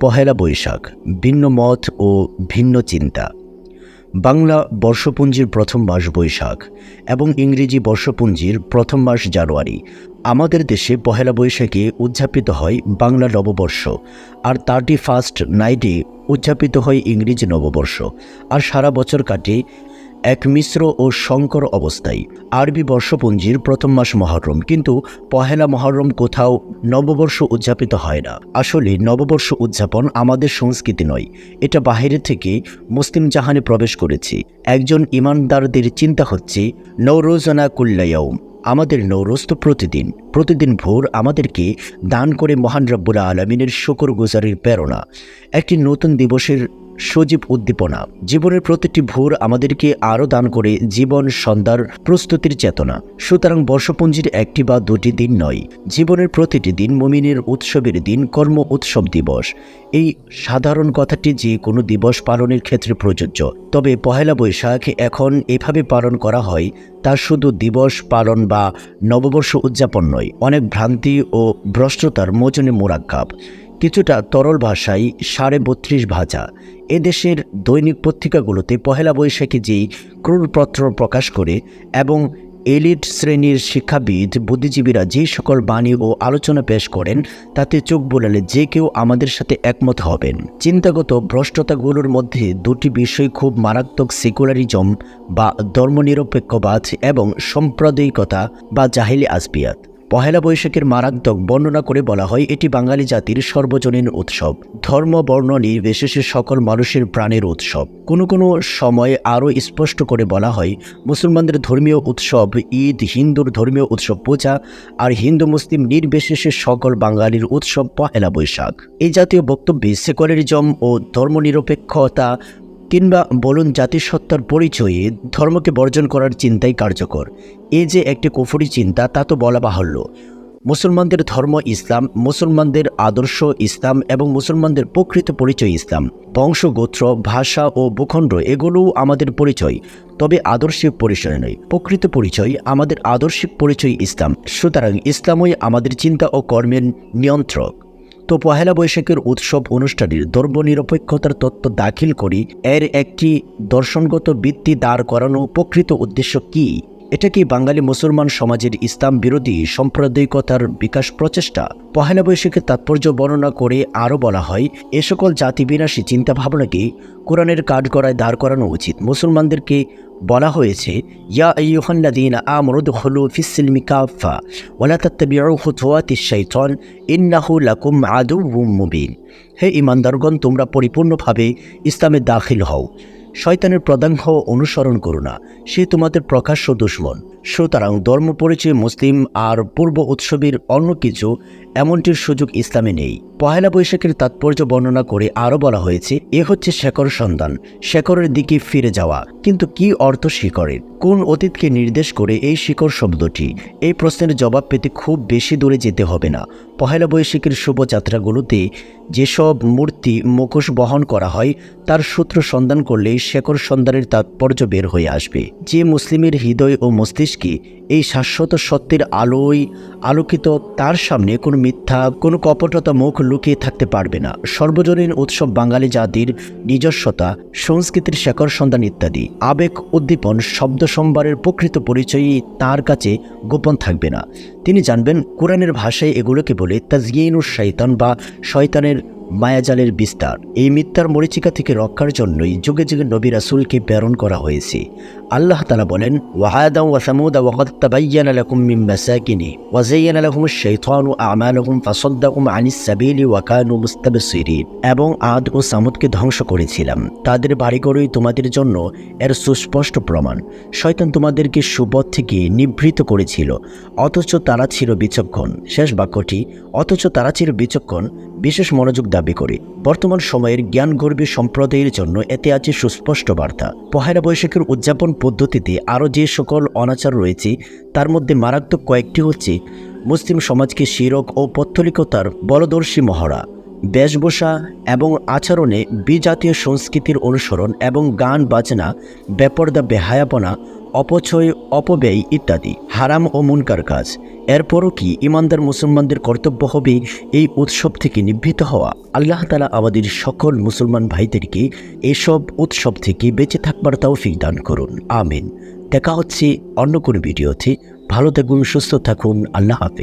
পহেলা বৈশাখ, ভিন্ন মত ও ভিন্ন চিন্তা। বাংলা বর্ষপুঞ্জির প্রথম মাস বৈশাখ এবং ইংরেজি বর্ষপুঞ্জির প্রথম মাস জানুয়ারি। আমাদের দেশে পহেলা বৈশাখে উদযাপিত হয় বাংলা নববর্ষ, আর 31st নাইটে উদযাপিত হয় ইংরেজি নববর্ষ, আর সারা বছর কাটে এক মিশ্র ও সংকর অবস্থায়। আরবি বর্ষপুঞ্জির প্রথম মাস মহরম, কিন্তু পহেলা মহরম কোথাও নববর্ষ উদযাপিত হয় না। আসলে নববর্ষ উদযাপন আমাদের সংস্কৃতি নয়, এটা বাহিরে থেকে মুসলিম জাহানে প্রবেশ করেছে। একজন ইমানদারদের চিন্তা হচ্ছে নওরোজনা কুল্লায়াউম, আমাদের নওরোজ তো প্রতিদিন ভোর আমাদেরকে দান করে মহান রব্বুল আলামিনের শুকর গুজারির প্রেরণা, একটি নতুন দিবসের সজীব উদ্দীপনা। জীবনের প্রতিটি ভোর আমাদেরকে আরও দান করে জীবন সন্ধ্যার প্রস্তুতির চেতনা। সুতরাং বর্ষপুঞ্জির একটি বা দুটি দিন নয়, জীবনের প্রতিটি দিন মুমিনের উৎসবের দিন, কর্ম উৎসব দিবস। এই সাধারণ কথাটি যে কোনো দিবস পালনের ক্ষেত্রে প্রযোজ্য। তবে পহেলা বৈশাখ এখন এভাবে পালন করা হয়, তা শুধু দিবস পালন বা নববর্ষ উদযাপন নয়, অনেক ভ্রান্তি ও ভ্রষ্টতার মোচনে মোরাক্কাব। কিছুটা তরল ভাষায় 32.5 ভাজা। এদেশের দৈনিক পত্রিকাগুলোতে পহেলা বৈশাখে যেই ক্রুরপত্র প্রকাশ করে এবং এলিট শ্রেণীর শিক্ষাবিদ বুদ্ধিজীবীরা যে সকল বাণী ও আলোচনা পেশ করেন, তাতে চোখ বোলালে যে কেউ আমাদের সাথে একমত হবেন। চিন্তাগত ভ্রষ্টতাগুলোর মধ্যে দুটি বিষয় খুব মারাত্মক: সেকুলারিজম বা ধর্মনিরপেক্ষবাদ এবং সাম্প্রদায়িকতা বা জাহিলি আসবিয়াত। পহেলা বৈশাখের মারাত্মক বর্ণনা করে বলা হয়, এটি বাঙালি জাতির সর্বজনীন উৎসব, ধর্ম বর্ণ নির্বিশেষে সকল মানুষের প্রাণের উৎসব। কোনো সময় আরও স্পষ্ট করে বলা হয়, মুসলমানদের ধর্মীয় উৎসব ঈদ, হিন্দুর ধর্মীয় উৎসব পূজা, আর হিন্দু মুসলিম নির্বিশেষে সকল বাঙালির উৎসব পহেলা বৈশাখ। এই জাতীয় বক্তব্যে সেকুলারিজম ও ধর্মনিরপেক্ষতা কিংবা বলুন জাতিসত্তার পরিচয়ে ধর্মকে বর্জন করার চিন্তাই কার্যকর। এ যে একটি কুফরি চিন্তা তা তো বলা বাহুল্য। মুসলমানদের ধর্ম ইসলাম, মুসলমানদের আদর্শ ইসলাম এবং মুসলমানদের প্রকৃত পরিচয় ইসলাম। বংশ, গোত্র, ভাষা ও ভূখণ্ড এগুলোও আমাদের পরিচয়, তবে আদর্শিক পরিচয় নয়। প্রকৃত পরিচয়, আমাদের আদর্শিক পরিচয় ইসলাম। সুতরাং ইসলামই আমাদের চিন্তা ও কর্মের নিয়ন্ত্রক। তো পহেলা বৈশাখের উৎসব অনুষ্ঠানের ধর্মনিরপেক্ষতার তত্ত্ব দাখিল করি, এর একটি দর্শনগত ভিত্তি দাঁড় করানো প্রকৃত উদ্দেশ্য কী? এটা কি বাঙালি মুসলমান সমাজের ইসলাম বিরোধী সাম্প্রদায়িকতার বিকাশ প্রচেষ্টা? পহেলা বৈশাখের তাৎপর্য বর্ণনা করে আরও বলা হয়, এ সকল জাতি বিনাশী চিন্তাভাবনাকে কোরআনের কাঠগড়ায় দাঁড় করানো উচিত। মুসলমানদেরকে বলা হয়েছে, ইয়া আইয়ুহাল্লাযীনা আমানু দুখুলু ফিস-সিলমি কাফা ওয়া লা তাত্তাবিউ খুতুওয়াতিশ শাইতান ইন্নাহু লাকুম আদুউম মুবিন। হে ঈমানদারগণ, তোমরা পরিপূর্ণভাবে ইসলামে দাখিল হও, শয়তানের পদাঙ্ক অনুসরণ করো না, সে তোমাদের প্রকাশ্য দুশমন। সুতরাং ধর্ম পরিচয় মুসলিম আর পূর্ব উৎসবের অন্য কিছু এমনটির সুযোগ ইসলামে নেই। পহেলা বৈশাখের তাৎপর্য বর্ণনা করে আরও বলা হয়েছে, এ হচ্ছে শেকড় সন্ধান, শেকড়ের দিকে ফিরে যাওয়া। কিন্তু কি অর্থ শিকড়ের? কোন অতীতকে নির্দেশ করে এই শিকড় শব্দটি? এই প্রশ্নের জবাব পেতে খুব বেশি দূরে যেতে হবে না। পহেলা বৈশাখের শুভযাত্রাগুলোতে যেসব মূর্তি মুখোশ বহন করা হয়, তার সূত্র সন্ধান করলেই শেকড় সন্ধানের তাৎপর্য বের হয়ে আসবে। যে মুসলিমের হৃদয় ও মস্তিষ্কে এই শাশ্বত সত্যের আলোয় আলোকিত, তার সামনে কোনো মিথ্যা, কোনো কপটতা মুখ লুকিয়ে থাকতে পারবে না। সর্বজনীন উৎসব বাঙালি জাতির নিজস্বতা, সংস্কৃতির শেকড় সন্ধান ইত্যাদি। আবেগ উদ্দীপন শব্দ সম্ভারের প্রকৃত পরিচয়ই তার কাছে গোপন থাকবে না। তিনি জানবেন, কোরআনের ভাষায় এগুলোকে বলে তাজয়িনুশ শাইতান বা শয়তানের মায়াজালের বিস্তার। এই মিথ্যার মরিচিকা থেকে রক্ষার জন্যই যুগে যুগে নবী রাসূলকে প্রেরণ করা হয়েছে। আল্লাহ তাআলা বলেন, ওয়াহাদা ওয়া সামুদা ওয়াকাদ তাবায়্যানা লাকুম মিন মাসাকিনি ওয়া যায়্যানা লাহুমুশ শাইতানু আমালাহুম ফাসাদ্দাকুম আনিস সাবিলি ওয়া কানু মুস্তাবসিরিন। এবং আদ ও সামুদকে ধ্বংস করেছিলাম, তাদের বাড়িঘরই তোমাদের জন্য এর সুস্পষ্ট প্রমাণ। শয়তান তোমাদেরকে সুপথ থেকে নিবৃত করেছিল, অথচ তারা ছিল বিচক্ষণ। শেষ বাক্যটি, অথচ তারা ছিল বিচক্ষণ, বিশেষ মনোযোগ দাবি করে। বর্তমান সময়ের জ্ঞানগর্ভী সম্প্রদায়ের জন্য এতে আছে সুস্পষ্ট বার্তা। পহেলা বৈশাখের উদযাপন পদ্ধতিতে আরও যে সকল অনাচার রয়েছে, তার মধ্যে মারাত্মক কয়েকটি হচ্ছে মুসলিম সমাজকে শিরক ও পৌত্তলিকতার বলদর্শী মহড়া, বেশভূষা এবং আচরণে বিজাতীয় সংস্কৃতির অনুসরণ এবং গান বাজনা, বেপরদা বেহায়াপনা, অপচয়, অপব্যয় ইত্যাদি হারাম ও মুনকার কাজ। এরপরও কি ইমানদার মুসলমানদের কর্তব্য হবে এই উৎসব থেকে নিবৃত্ত হওয়া? আল্লাহ তাআলা আমাদের সকল মুসলমান ভাইদেরকে এসব উৎসব থেকে বেঁচে থাকবার তৌফিক দান করুন, আমিন। দেখা হচ্ছে অন্য কোনো ভিডিওতে। ভালো থাকুন, সুস্থ থাকুন, আল্লাহ হাফেজ।